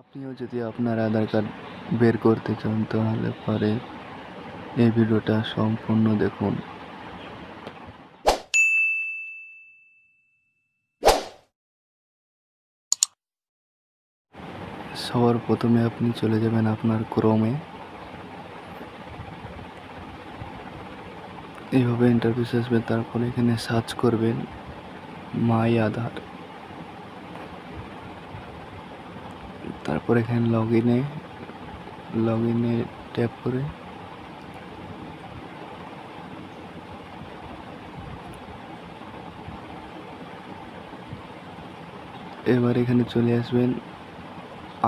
আপনিও যদি আপনার আধার কার্ড বের করতে চান তাহলে পরে এই ভিডিওটা সম্পূর্ণ দেখুন। সবার প্রথমে আপনি চলে যাবেন আপনার ক্রোমে। এইভাবে ইন্টারফেস আসবে, তারপরে এখানে সার্চ করবেন মাই আধার। তারপর এখানে লগ ইনে ট্যাপ করে এবার এখানে চলে আসবেন,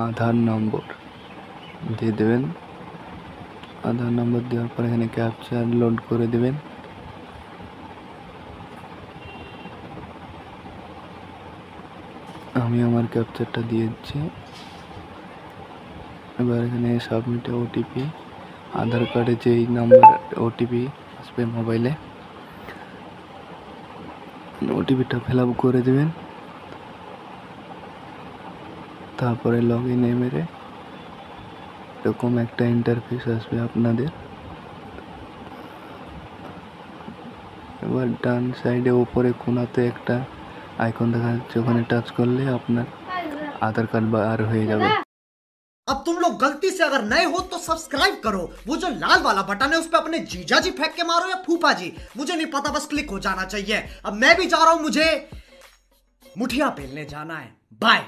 আধার নম্বর দিয়ে দেবেন। আধার নম্বর দেওয়ার পর এখানে ক্যাপচার লোড করে দেবেন। আমি আমার ক্যাপচারটা দিয়ে দিচ্ছি। এবার এখানে সাবমিটে ওটিপি, আধার কার্ডে যেই নাম্বার ওটিপি আসবে মোবাইলে, ওটিপিটা ফিল আপ করে দেবেন। তারপরে লগ ইনে মেরে এরকম একটা ইন্টারফেস আসবে আপনাদের। এবার ডান সাইডে উপরে কোণাতে একটা আইকন দেখা যাচ্ছে, ওখানে টাচ করলে আপনার আধার কার্ড বার হয়ে যাবে। अब तुम लोग गलती से अगर नए हो तो सब्सक्राइब करो, वो जो लाल वाला बटन है उस पे अपने जीजा जी फेंक के मारो या फूफा जी, मुझे नहीं पता, बस क्लिक हो जाना चाहिए। अब मैं भी जा रहा हूं, मुझे मुठिया पेलने जाना है। बाय।